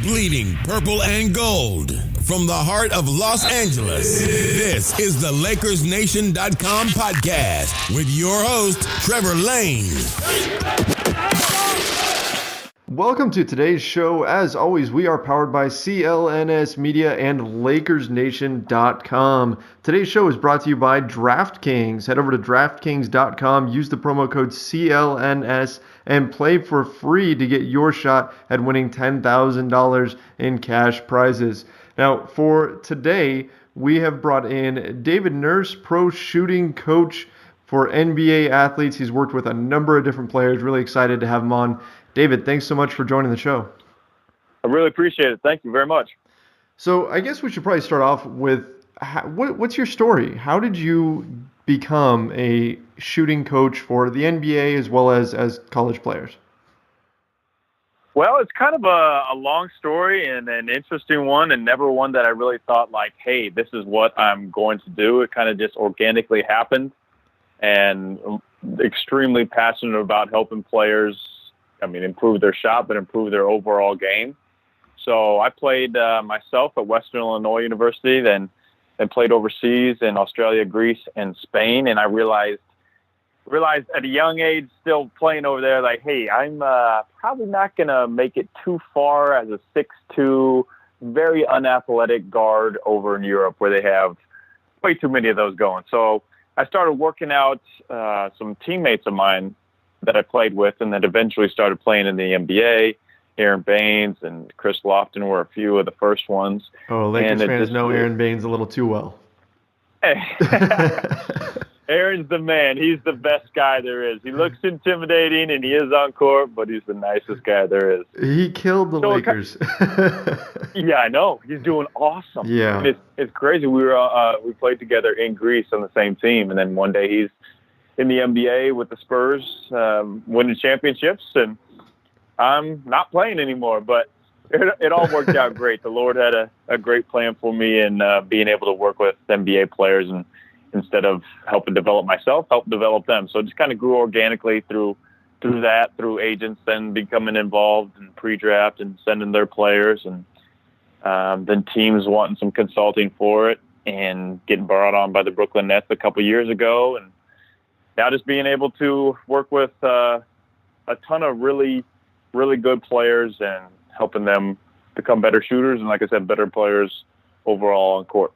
Bleeding purple and gold. From the heart of Los Angeles, this is the LakersNation.com podcast with your host, Trevor Lane. Welcome to today's show. As always, we are powered by CLNS Media and LakersNation.com. Today's show is brought to you by DraftKings. Head over to DraftKings.com, use the promo code CLNS, and play for free to get your shot at winning $10,000 in cash prizes. Now, for today, we have brought in David Nurse, pro shooting coach for NBA athletes. He's worked with a number of different players. Really excited to have him on. David, thanks so much for joining the show. I really appreciate it. Thank you very much. So I guess we should probably start off with, what's your story? How did you become a shooting coach for the NBA as well as college players? Well, it's kind of a long story and an interesting one, and never one that I really thought like, hey, this is what I'm going to do. It kind of just organically happened, and extremely passionate about helping players, improve their shot, but improve their overall game. So I played myself at Western Illinois University, then played overseas in Australia, Greece, and Spain. And I realized at a young age, still playing over there, like, hey, I'm probably not going to make it too far as a 6'2", very unathletic guard over in Europe where they have way too many of those going. So I started working out some teammates of mine that I played with, and then eventually started playing in the NBA. Aaron Baines and Chris Lofton were a few of the first ones. Oh, Lakers fans know Aaron Baines a little too well. Aaron's the man. He's the best guy there is. He looks intimidating, and he is on court, but he's the nicest guy there is. He killed the Lakers. Yeah, I know. He's doing awesome. Yeah, and it's crazy. We played together in Greece on the same team, and then one day he's in the NBA with the Spurs, winning championships, and I'm not playing anymore. But it all worked out great. The Lord had a great plan for me, and being able to work with NBA players, and instead of helping develop myself, help develop them. So it just kind of grew organically through agents, then becoming involved in pre-draft and sending their players, and then teams wanting some consulting for it, and getting brought on by the Brooklyn Nets a couple years ago, and now just being able to work with a ton of really, really good players and helping them become better shooters and, like I said, better players overall on court.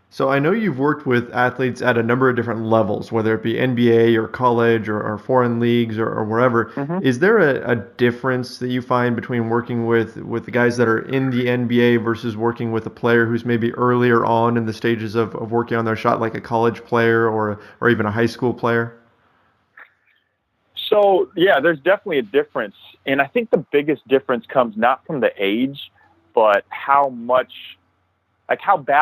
So I know you've worked with athletes at a number of different levels, whether it be NBA or college or foreign leagues or wherever. Mm-hmm. Is there a difference that you find between working with the guys that are in the NBA versus working with a player who's maybe earlier on in the stages of working on their shot, like a college player or even a high school player? So, yeah, there's definitely a difference. And I think the biggest difference comes not from the age, but how bad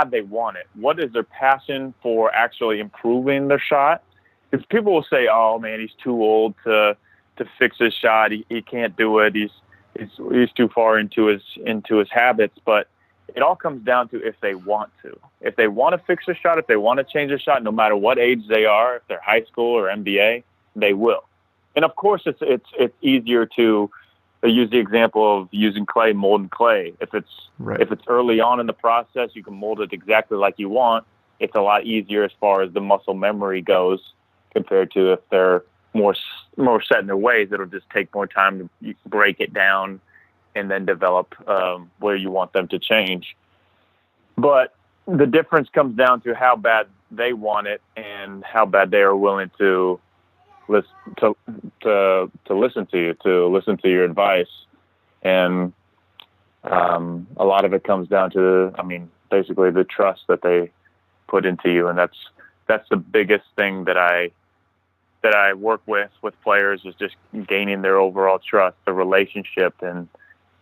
they want it. What is their passion for actually improving their shot? Because people will say, oh, man, he's too old to fix his shot. He can't do it. He's too far into his habits. But it all comes down to if they want to. If they want to fix their shot, if they want to change their shot, no matter what age they are, if they're high school or NBA, they will. And of course, it's easier to use the example of using clay, molding clay. If it's early on in the process, you can mold it exactly like you want. It's a lot easier as far as the muscle memory goes compared to if they're more set in their ways. It'll just take more time to break it down and then develop where you want them to change. But the difference comes down to how bad they want it and how bad they are willing to listen to your advice. And a lot of it comes down to, basically the trust that they put into you. And that's the biggest thing that I work with players, is just gaining their overall trust, the relationship. And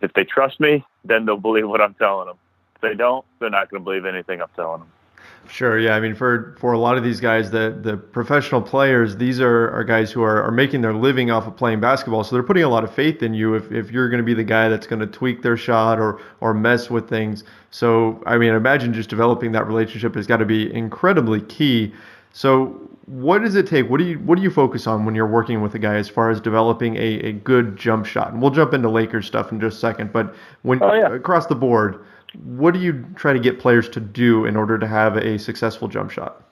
if they trust me, then they'll believe what I'm telling them. If they don't, they're not going to believe anything I'm telling them. Sure, yeah. For a lot of these guys, the professional players, these are guys who are making their living off of playing basketball. So they're putting a lot of faith in you if you're going to be the guy that's going to tweak their shot or mess with things. So, I imagine just developing that relationship has got to be incredibly key. So what does it take? What do you focus on when you're working with a guy as far as developing a good jump shot? And we'll jump into Lakers stuff in just a second, but across the board, what do you try to get players to do in order to have a successful jump shot?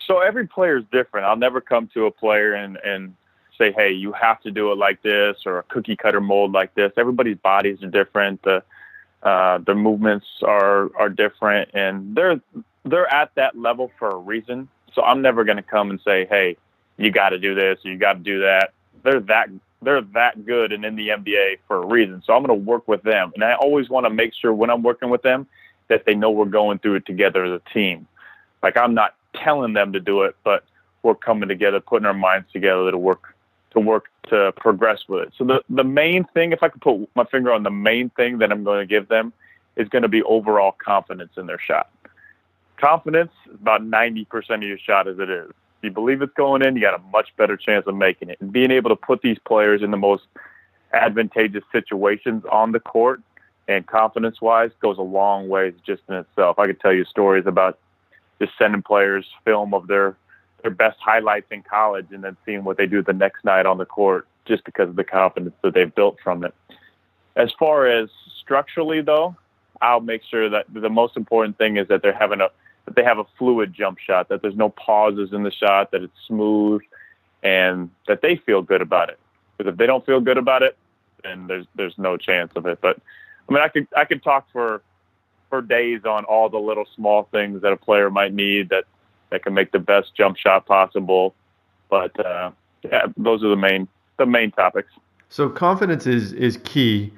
So every player is different. I'll never come to a player and say, hey, you have to do it like this or a cookie cutter mold like this. Everybody's bodies are different. Their movements are different, and they're at that level for a reason. So I'm never going to come and say, hey, you got to do this or you got to do that. They're that good and in the NBA for a reason. So I'm going to work with them. And I always want to make sure when I'm working with them that they know we're going through it together as a team. Like, I'm not telling them to do it, but we're coming together, putting our minds together to work to progress with it. So the main thing, if I could put my finger on the main thing that I'm going to give them, is going to be overall confidence in their shot. Confidence is about 90% of your shot as it is. If you believe it's going in, you got a much better chance of making it. And being able to put these players in the most advantageous situations on the court and confidence-wise goes a long way just in itself. I could tell you stories about just sending players film of their best highlights in college and then seeing what they do the next night on the court just because of the confidence that they've built from it. As far as structurally, though, I'll make sure that the most important thing is that they have a fluid jump shot, that there's no pauses in the shot, that it's smooth, and that they feel good about it. Because if they don't feel good about it, then there's no chance of it. But I mean, I could talk for days on all the little small things that a player might need that can make the best jump shot possible. But those are the main topics. So confidence is key,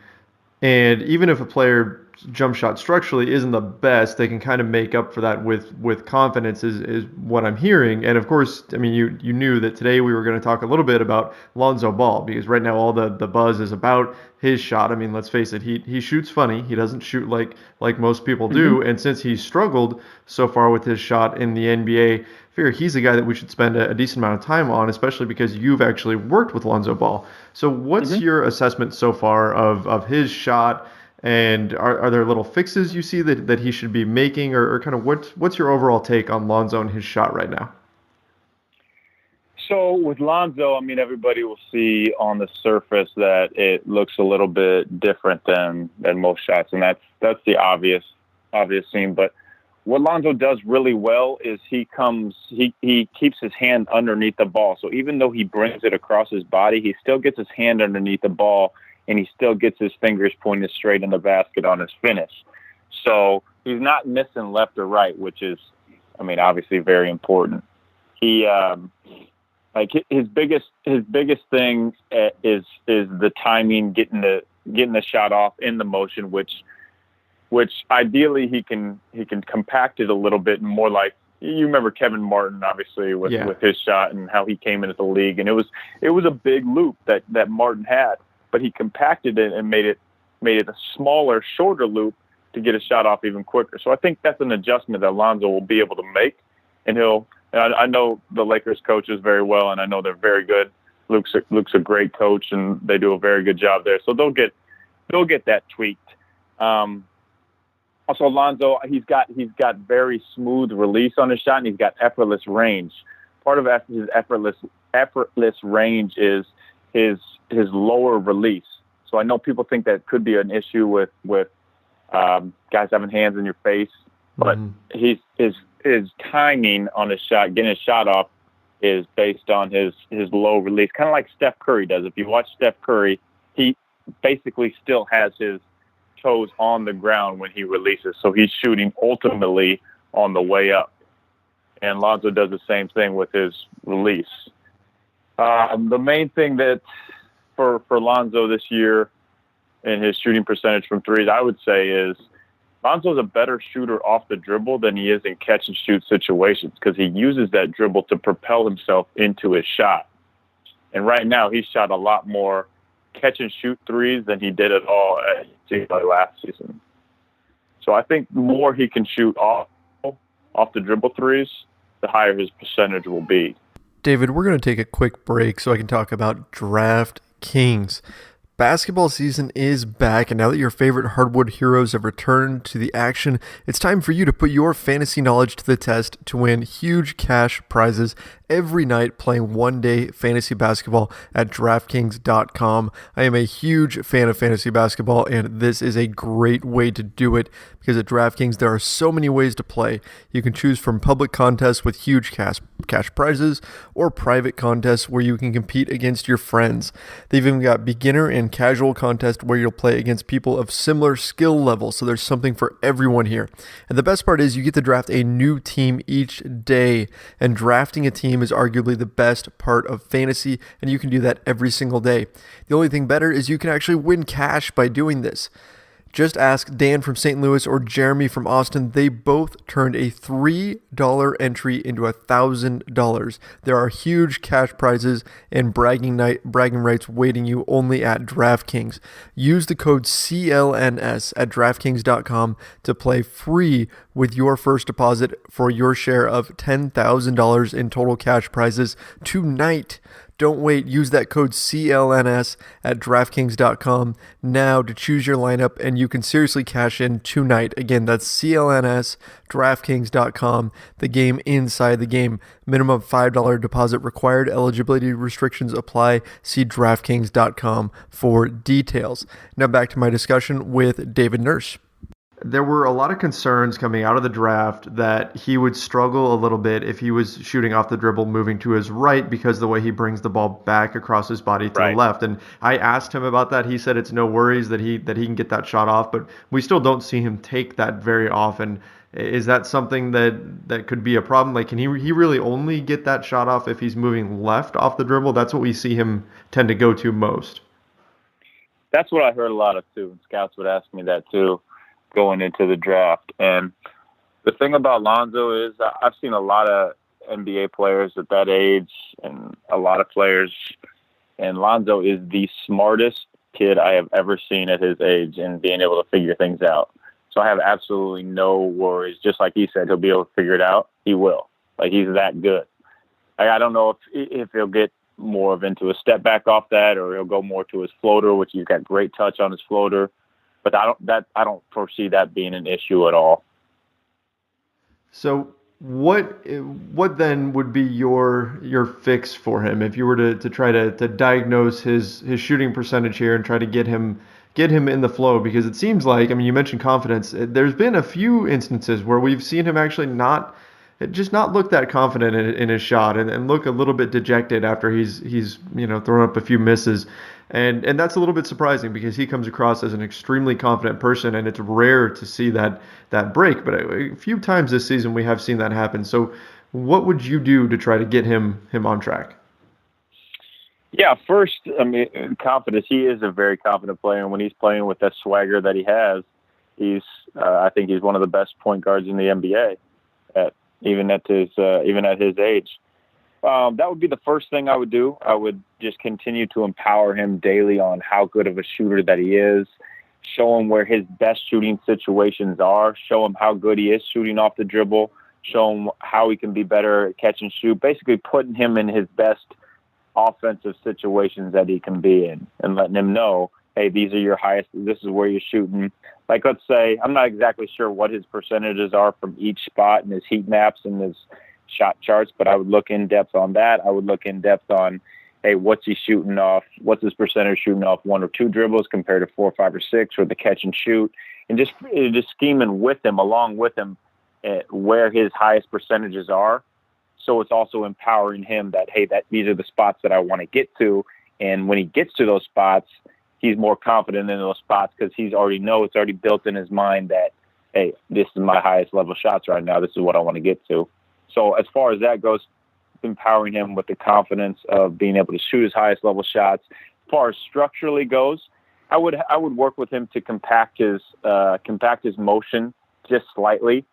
and even if a player jump shot structurally isn't the best, they can kind of make up for that with confidence is what I'm hearing. And of course, I mean, you knew that today we were going to talk a little bit about Lonzo Ball, because right now all the buzz is about his shot. I mean, let's face it, he shoots funny. He doesn't shoot like most people do. Mm-hmm. And since he's struggled so far with his shot in the NBA, I figure he's a guy that we should spend a decent amount of time on, especially because you've actually worked with Lonzo Ball. So what's your assessment so far of his shot? And are there little fixes you see that he should be making, or kind of what's your overall take on Lonzo and his shot right now? So with Lonzo, I mean, everybody will see on the surface that it looks a little bit different than most shots, and that's the obvious scene. But what Lonzo does really well is he keeps his hand underneath the ball. So even though he brings it across his body, he still gets his hand underneath the ball, and he still gets his fingers pointed straight in the basket on his finish. So he's not missing left or right, which is, I mean, obviously very important. He, like his biggest thing is the timing, getting the shot off in the motion, which ideally he can compact it a little bit and more like, you remember Kevin Martin, obviously, with his shot and how he came into the league. And it was a big loop that Martin had, but he compacted it and made it a smaller, shorter loop to get a shot off even quicker. So I think that's an adjustment that Lonzo will be able to make, and I know the Lakers coaches very well, and I know they're very good. Luke's a great coach, and they do a very good job there. So they'll get that tweaked. Also, Lonzo, he's got very smooth release on his shot, and he's got effortless range. Part of his effortless range is his lower release. So I know people think that could be an issue with guys having hands in your face, but his timing on his shot, getting his shot off, is based on his low release, kind of like Steph Curry does. If you watch Steph Curry, he basically still has his toes on the ground when he releases, so he's shooting ultimately on the way up. And Lonzo does the same thing with his release. The main thing that for Lonzo this year in his shooting percentage from threes, I would say, is Lonzo's a better shooter off the dribble than he is in catch and shoot situations, because he uses that dribble to propel himself into his shot. And right now he's shot a lot more catch and shoot threes than he did at all at UCLA last season. So I think the more he can shoot off the dribble threes, the higher his percentage will be. David, we're going to take a quick break so I can talk about DraftKings. Basketball season is back, and now that your favorite hardwood heroes have returned to the action, it's time for you to put your fantasy knowledge to the test to win huge cash prizes every night playing one-day fantasy basketball at DraftKings.com. I am a huge fan of fantasy basketball, and this is a great way to do it because at DraftKings there are so many ways to play. You can choose from public contests with huge cash prizes or private contests where you can compete against your friends. They've even got beginner and casual contests where you'll play against people of similar skill level, so there's something for everyone here. And the best part is you get to draft a new team each day, and drafting a team is arguably the best part of fantasy, and you can do that every single day. The only thing better is you can actually win cash by doing this. Just ask Dan from St. Louis or Jeremy from Austin. They both turned a $3 entry into $1,000. There are huge cash prizes and bragging rights waiting you only at DraftKings. Use the code CLNS at DraftKings.com to play free with your first deposit for your share of $10,000 in total cash prizes tonight. Don't wait. Use that code CLNS at DraftKings.com now to choose your lineup, and you can seriously cash in tonight. Again, that's CLNS, DraftKings.com, the game inside the game. Minimum $5 deposit required. Eligibility restrictions apply. See DraftKings.com for details. Now back to my discussion with David Nurse. There were a lot of concerns coming out of the draft that he would struggle a little bit if he was shooting off the dribble, moving to his right because the way he brings the ball back across his body to the left. And I asked him about that. He said it's no worries that he can get that shot off, but we still don't see him take that very often. Is that something that could be a problem? Like, can he really only get that shot off if he's moving left off the dribble? That's what we see him tend to go to most. That's what I heard a lot of too. Scouts would ask me that too, going into the draft. And the thing about Lonzo is I've seen a lot of NBA players at that age and a lot of players, and Lonzo is the smartest kid I have ever seen at his age and being able to figure things out. So I have absolutely no worries. Just like he said, he'll be able to figure it out. He will. Like, he's that good. I don't know if he'll get more of into a step back off that, or he'll go more to his floater, which he's got great touch on his floater. But I don't foresee that being an issue at all. So what then would be your fix for him if you were to try to diagnose his shooting percentage here and try to get him in the flow? Because it seems like, I mean, you mentioned confidence. There's been a few instances where we've seen him actually not look that confident in his shot and look a little bit dejected after he's thrown up a few misses. And that's a little bit surprising because he comes across as an extremely confident person, and it's rare to see that break. But a few times this season we have seen that happen. So what would you do to try to get him on track? Yeah, first, I mean, confidence. He is a very confident player, and when he's playing with that swagger that he has, I think he's one of the best point guards in the NBA, even at his age. That would be the first thing I would do. I would just continue to empower him daily on how good of a shooter that he is, show him where his best shooting situations are, show him how good he is shooting off the dribble, show him how he can be better at catch and shoot, basically putting him in his best offensive situations that he can be in and letting him know, hey, these are your highest, this is where you're shooting. Like, let's say, I'm not exactly sure what his percentages are from each spot in his heat maps and his shot charts, but I would look in depth on that. I would look in depth on, hey, what's he shooting off? What's his percentage shooting off 1 or 2 dribbles compared to 4, 5, or 6, or the catch and shoot, and just scheming with him, along with him, where his highest percentages are. So it's also empowering him that, hey, these are the spots that I want to get to, and when he gets to those spots, he's more confident in those spots because it's already built in his mind that, hey, this is my highest level shots right now. This is what I want to get to. So as far as that goes, empowering him with the confidence of being able to shoot his highest level shots. As far as structurally goes, I would work with him to compact his motion just slightly.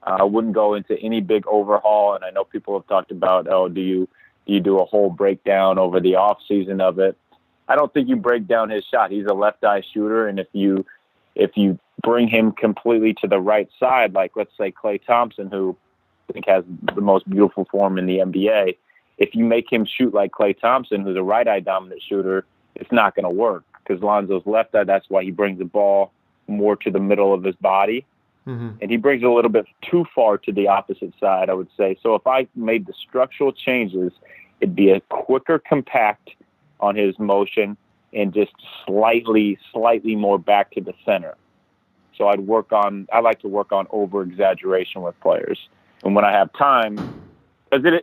I wouldn't go into any big overhaul. And I know people have talked about, do you do a whole breakdown over the off season of it? I don't think you break down his shot. He's a left eye shooter, and if you bring him completely to the right side, like let's say Klay Thompson, who I think has the most beautiful form in the NBA, if you make him shoot like Klay Thompson, who's a right eye dominant shooter, it's not going to work because Lonzo's left eye. That's why he brings the ball more to the middle of his body. And he brings it a little bit too far to the opposite side, I would say. So if I made the structural changes, it'd be a quicker compact on his motion and just slightly more back to the center. So I like to work on over-exaggeration with players. And when I have time, because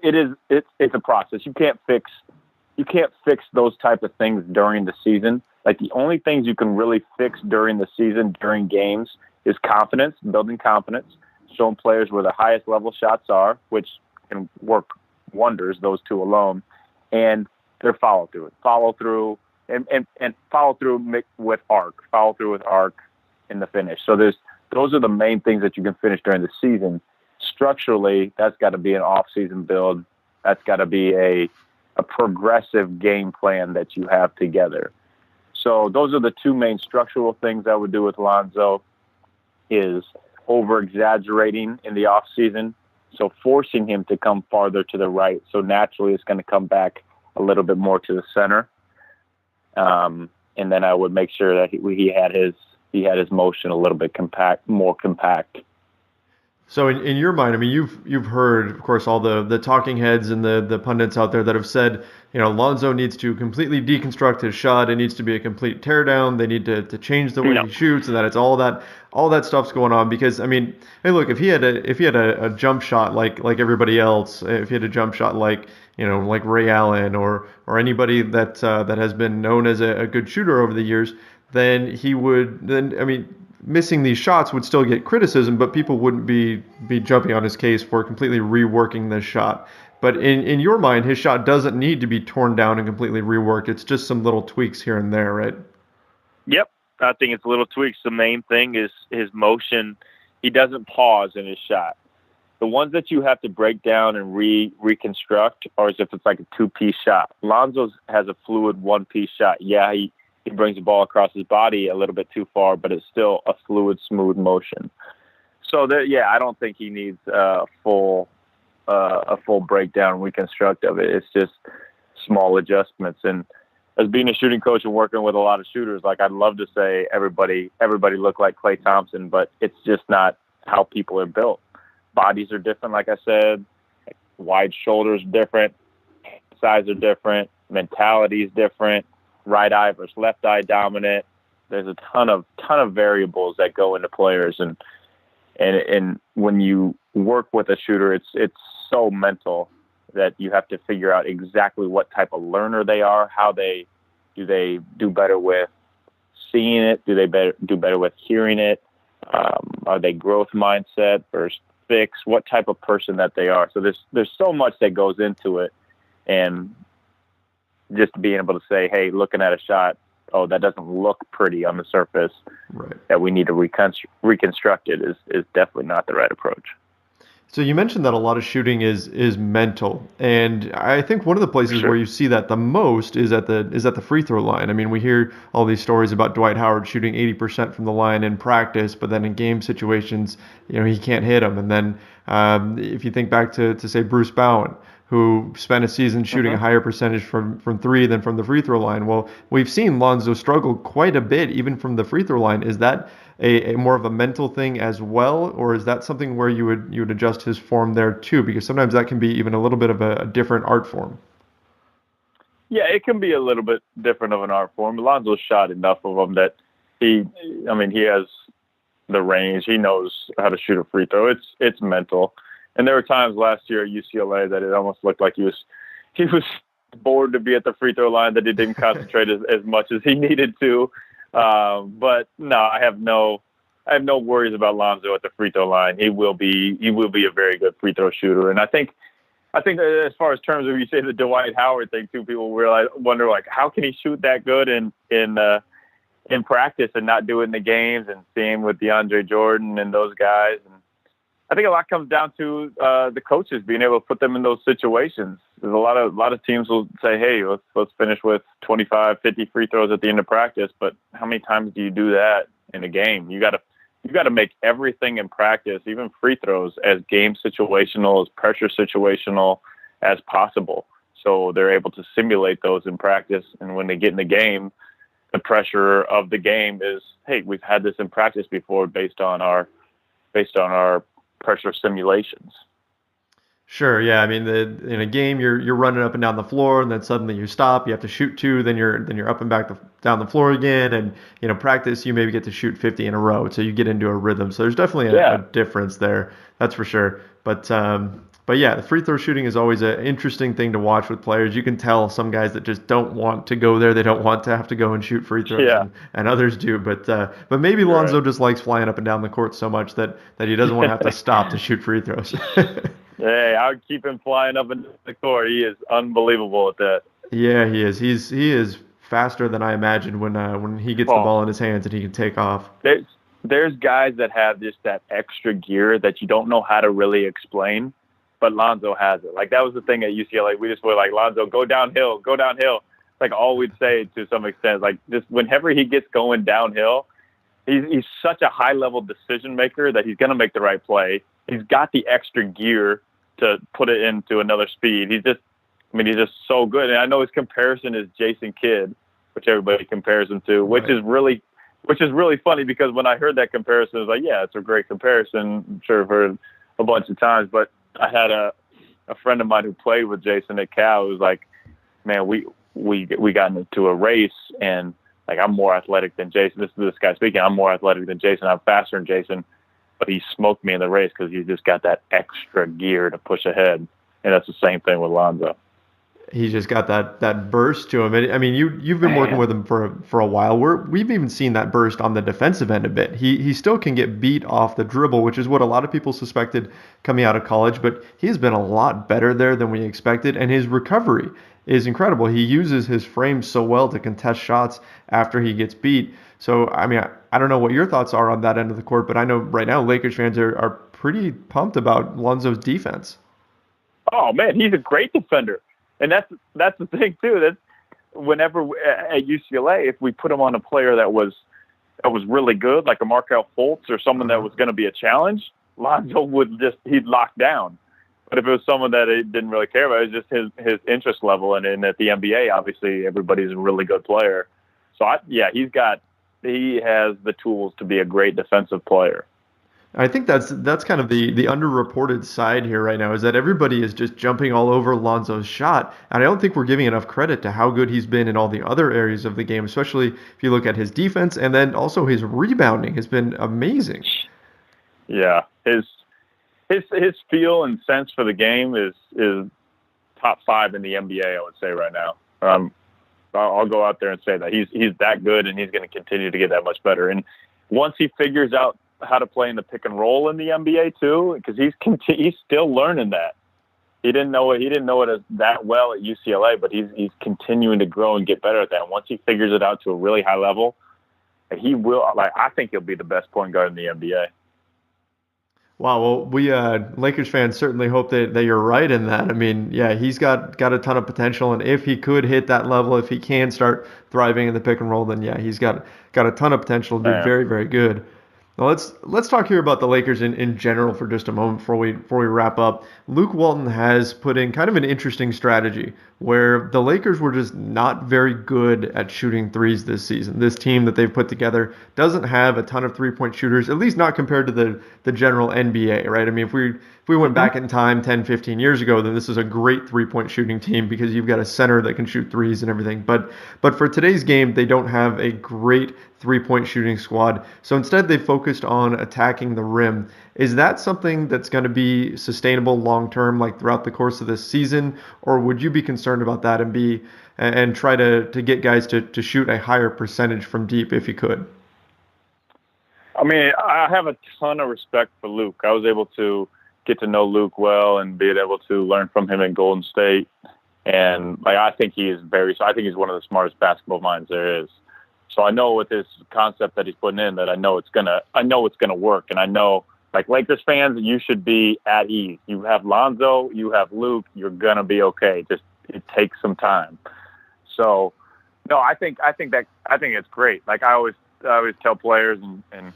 it's a process. You can't fix those type of things during the season. Like, the only things you can really fix during the season, during games, is confidence, building confidence, showing players where the highest level shots are, which can work wonders, those two alone, and their follow through and follow through with arc in the finish. So those are the main things that you can finish during the season. Structurally, that's got to be an off-season build. That's got to be a progressive game plan that you have together. So those are the two main structural things I would do with Lonzo, is over-exaggerating in the off-season, so forcing him to come farther to the right. So naturally it's going to come back a little bit more to the center. And then I would make sure that he had his motion a little bit more compact. So in your mind, I mean, you've heard, of course, all the talking heads and the pundits out there that have said, Lonzo needs to completely deconstruct his shot. It needs to be a complete teardown. They need to change the way he shoots, and that it's all that stuff's going on. Because, I mean, hey, look, if he had a jump shot like everybody else, if he had a jump shot like Ray Allen or anybody that has been known as a good shooter over the years, then missing these shots would still get criticism, but people wouldn't be jumping on his case for completely reworking this shot. But in your mind, his shot doesn't need to be torn down and completely reworked. It's just some little tweaks here and there, right? Yep. I think it's little tweaks. The main thing is his motion. He doesn't pause in his shot. The ones that you have to break down and reconstruct are as if it's like a two-piece shot. Lonzo has a fluid one-piece shot. Yeah, he brings the ball across his body a little bit too far, but it's still a fluid, smooth motion. So I don't think he needs a full breakdown, reconstruct of it. It's just small adjustments. And as being a shooting coach and working with a lot of shooters, like, I'd love to say everybody look like Klay Thompson, but it's just not how people are built. Bodies are different, like I said. Wide shoulders different. Size are different. Mentality is different. Right eye versus left eye dominant. There's a ton of variables that go into players, and when you work with a shooter, it's so mental that you have to figure out exactly what type of learner they are. How do they do better with seeing it? Do they do better with hearing it? Are they growth mindset versus fix? What type of person that they are? So there's so much that goes into it, and just being able to say, hey, looking at a shot, oh, that doesn't look pretty on the surface, right, that we need to reconstruct it is definitely not the right approach. So you mentioned that a lot of shooting is mental, and I think one of the places where you see that the most is at the free throw line. I mean, we hear all these stories about Dwight Howard shooting 80% from the line in practice, but then in game situations, he can't hit them. And then if you think back to say Bruce Bowen, who spent a season shooting a higher percentage from three than from the free throw line. Well, we've seen Lonzo struggle quite a bit even from the free throw line. Is that a more of a mental thing as well, or is that something where you would adjust his form there too? Because sometimes that can be even a little bit of a different art form. Yeah, it can be a little bit different of an art form. Lonzo's shot enough of them that he has the range. He knows how to shoot a free throw. It's mental. And there were times last year at UCLA that it almost looked like he was bored to be at the free throw line, that he didn't concentrate as much as he needed to. But no, I have no worries about Lonzo at the free throw line. He will be a very good free throw shooter. And I think as far as terms of, you say the Dwight Howard thing too, people wonder like, how can he shoot that good in practice and not do it in the games? And same with DeAndre Jordan and those guys. And I think a lot comes down to the coaches being able to put them in those situations. There's a lot of teams will say, hey, let's finish with 25, 50 free throws at the end of practice. But how many times do you do that in a game? You got to make everything in practice, even free throws, as game situational, as pressure situational as possible. So they're able to simulate those in practice. And when they get in the game, the pressure of the game is, hey, we've had this in practice before based on our pressure simulations. Sure, yeah. I mean, in a game, you're running up and down the floor, and then suddenly you stop. You have to shoot two, then you're up and back down the floor again. And practice, you maybe get to shoot 50 in a row, so you get into a rhythm. So there's definitely a difference there, that's for sure. But yeah, the free throw shooting is always an interesting thing to watch with players. You can tell some guys that just don't want to go there. They don't want to have to go and shoot free throws, and others do. But maybe Lonzo just likes flying up and down the court so much that he doesn't want to have to stop to shoot free throws. Hey, I would keep him flying up into the court. He is unbelievable at that. Yeah, he is. He is faster than I imagined when he gets the ball in his hands and he can take off. There's guys that have just that extra gear that you don't know how to really explain, but Lonzo has it. Like, that was the thing at UCLA. We just were like, Lonzo, go downhill. Like, all we'd say to some extent. Like, just whenever he gets going downhill, he's such a high-level decision maker that he's going to make the right play. He's got the extra gear to put it into another speed. He's just so good. And I know his comparison is Jason Kidd, which everybody compares him to, which is really funny, because when I heard that comparison, I was like, yeah, it's a great comparison. I'm sure I've heard a bunch of times, but I had a friend of mine who played with Jason at Cal who was like, man, we got into a race, and like, I'm more athletic than Jason. This is this guy speaking. I'm more athletic than Jason. I'm faster than Jason. But he smoked me in the race because he's just got that extra gear to push ahead. And that's the same thing with Lonzo. He's just got that burst to him. And, I mean, you've been working with him for a while. We've even seen that burst on the defensive end a bit. He still can get beat off the dribble, which is what a lot of people suspected coming out of college. But he's been a lot better there than we expected. And his recovery is incredible. He uses his frame so well to contest shots after he gets beat. So, I mean, I don't know what your thoughts are on that end of the court, but I know right now Lakers fans are pretty pumped about Lonzo's defense. Oh, man, he's a great defender. And that's the thing, too. That's whenever at UCLA, if we put him on a player that was really good, like a Markelle Fultz or someone that was going to be a challenge, Lonzo he'd lock down. But if it was someone that he didn't really care about, it was just his interest level. And at the NBA, obviously, everybody's a really good player. So, he has the tools to be a great defensive player. I think that's kind of the underreported side here right now, is that everybody is just jumping all over Lonzo's shot. And I don't think we're giving enough credit to how good he's been in all the other areas of the game, especially if you look at his defense, and then also his rebounding has been amazing. Yeah, his feel and sense for the game is top 5 in the NBA, I would say right now. I'll go out there and say that he's that good, and he's going to continue to get that much better. And once he figures out how to play in the pick and roll in the NBA too, because he's still learning that. He didn't know it that well at UCLA, but he's continuing to grow and get better at that. And once he figures it out to a really high level, he will. I think he'll be the best point guard in the NBA. Wow, well, we Lakers fans certainly hope that you're right in that. I mean, yeah, he's got a ton of potential, and if he could hit that level, if he can start thriving in the pick and roll, then yeah, he's got a ton of potential to be very, very good. Now let's talk here about the Lakers in general for just a moment before we wrap up. Luke Walton has put in kind of an interesting strategy where the Lakers were just not very good at shooting threes this season. This team that they've put together doesn't have a ton of three-point shooters, at least not compared to the general NBA, right? I mean, if we went back in time 10, 15 years ago, then this is a great three-point shooting team because you've got a center that can shoot threes and everything. But for today's game, they don't have a great three-point shooting squad. So instead, they focused on attacking the rim. Is that something that's going to be sustainable long-term, like throughout the course of this season? Or would you be concerned about that and try to get guys to shoot a higher percentage from deep if you could? I mean, I have a ton of respect for Luke. I was able to get to know Luke well and be able to learn from him in Golden State. And I think he's one of the smartest basketball minds there is. So I know with this concept that he's putting in that I know it's gonna work. And I know, like, Lakers fans, you should be at ease. You have Lonzo, you have Luke, you're gonna be okay. Just it takes some time. So no, I think it's great. Like I always tell players and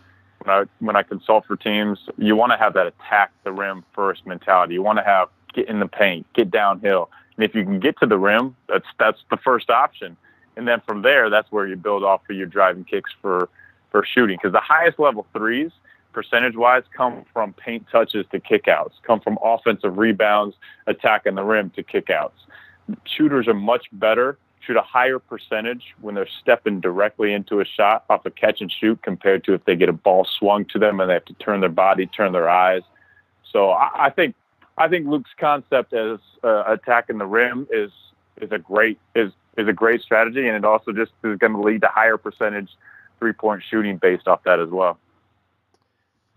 when I consult for teams, you want to have that attack the rim first mentality. You want to have get in the paint, get downhill. And if you can get to the rim, that's the first option. And then from there, that's where you build off of your driving kicks for shooting. Because the highest level threes, percentage-wise, come from paint touches to kickouts, come from offensive rebounds, attacking the rim to kickouts. Shooters are much better, shoot a higher percentage when they're stepping directly into a shot off a catch and shoot compared to if they get a ball swung to them and they have to turn their body, turn their eyes. So I think Luke's concept as attacking the rim is a great strategy, and it also just is going to lead to higher percentage three-point shooting based off that as well.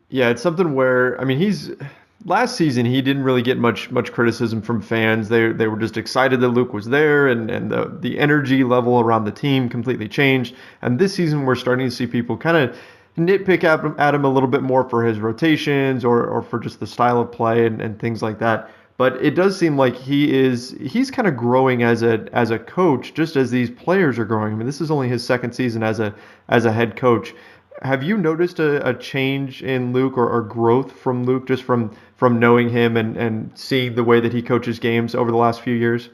Yeah, it's something where, I mean, last season he didn't really get much criticism from fans. They were just excited that Luke was there, and the energy level around the team completely changed. And this season we're starting to see people kind of nitpick at him a little bit more for his rotations or for just the style of play and things like that. But it does seem like he's kind of growing as a coach, just as these players are growing. I mean, this is only his second season as a head coach. Have you noticed a change in Luke or growth from Luke just from knowing him and seeing the way that he coaches games over the last few years?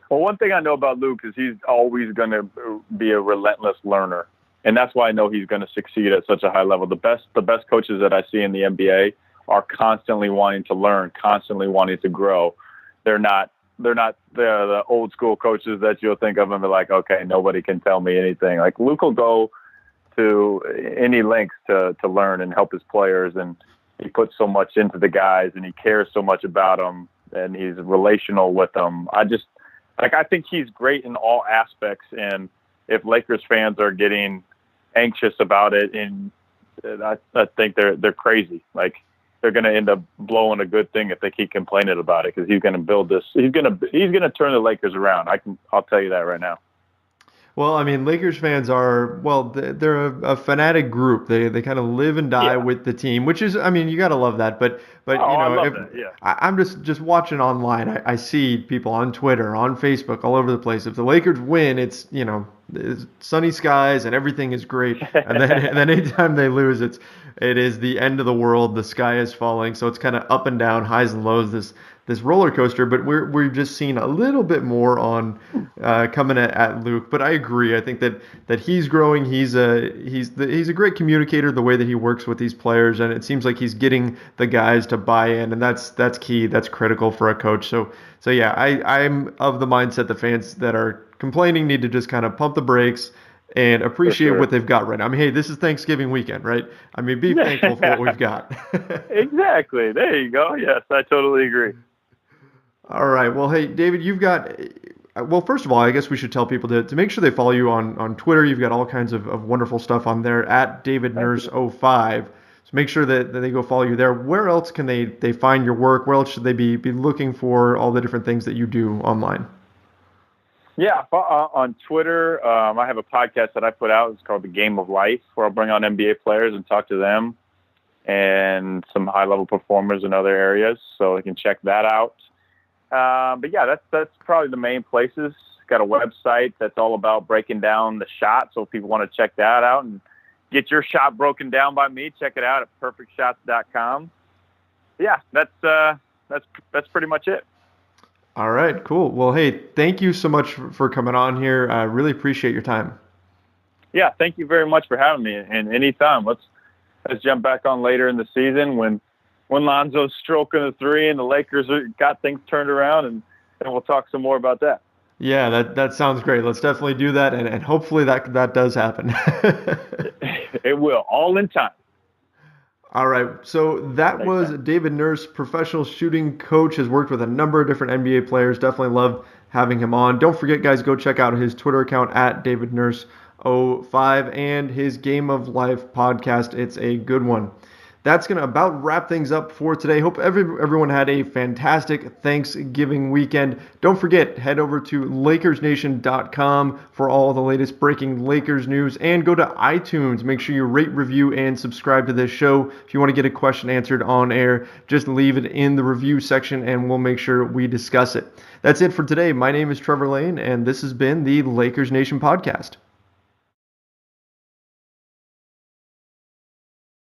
Well, one thing I know about Luke is he's always going to be a relentless learner. And that's why I know he's going to succeed at such a high level. The best coaches that I see in the NBA are constantly wanting to learn, constantly wanting to grow. They're not the old school coaches that you'll think of and be like, okay, nobody can tell me anything. Like Luke will go to any lengths to learn and help his players, and he puts so much into the guys and he cares so much about them and he's relational with them. I think he's great in all aspects, and if Lakers fans are getting anxious about it, and I think they're crazy. Like they're going to end up blowing a good thing if they keep complaining about it, because he's going to build this. He's going to turn the Lakers around. I'll tell you that right now. Well, I mean, Lakers fans they're a fanatic group. They kind of live and die with the team, which is, I mean, you got to love that. But I love that, yeah. I'm just watching online. I see people on Twitter, on Facebook, all over the place. If the Lakers win, it's sunny skies and everything is great. And then anytime they lose, it is the end of the world. The sky is falling. So it's kind of up and down, highs and lows. This roller coaster, but we've just seen a little bit more on coming at Luke. But I agree. I think that he's growing. He's a great communicator. The way that he works with these players, and it seems like he's getting the guys to buy in, and that's key. That's critical for a coach. So yeah, I'm of the mindset the fans that are complaining need to just kind of pump the brakes and appreciate what they've got right now. I mean, hey, this is Thanksgiving weekend, right? I mean, be thankful for what we've got. Exactly. There you go. Yes, I totally agree. All right. Well, hey, David, you've got well, first of all, I guess we should tell people to make sure they follow you on Twitter. You've got all kinds of wonderful stuff on there at DavidNurse05. So make sure that they go follow you there. Where else can they find your work? Where else should they be looking for all the different things that you do online? Yeah, on Twitter, I have a podcast that I put out. It's called The Game of Life, where I'll bring on NBA players and talk to them and some high-level performers in other areas. So you can check that out. But yeah, that's probably the main places. Got a website that's all about breaking down the shot. So if people want to check that out and get your shot broken down by me, check it out at perfectshots.com. Yeah, that's pretty much it. All right, cool. Well, hey, thank you so much for coming on here. I really appreciate your time. Yeah, thank you very much for having me. And anytime, let's jump back on later in the season when Lonzo's stroking the three and the Lakers got things turned around, and we'll talk some more about that. Yeah, that sounds great. Let's definitely do that, and hopefully that does happen. It will, all in time. All right, so that was David Nurse, professional shooting coach, has worked with a number of different NBA players. Definitely love having him on. Don't forget, guys, go check out his Twitter account at DavidNurse05 and his Game of Life podcast. It's a good one. That's going to about wrap things up for today. Hope everyone had a fantastic Thanksgiving weekend. Don't forget, head over to LakersNation.com for all the latest breaking Lakers news, and go to iTunes. Make sure you rate, review, and subscribe to this show. If you want to get a question answered on air, just leave it in the review section, and we'll make sure we discuss it. That's it for today. My name is Trevor Lane, and this has been the Lakers Nation Podcast.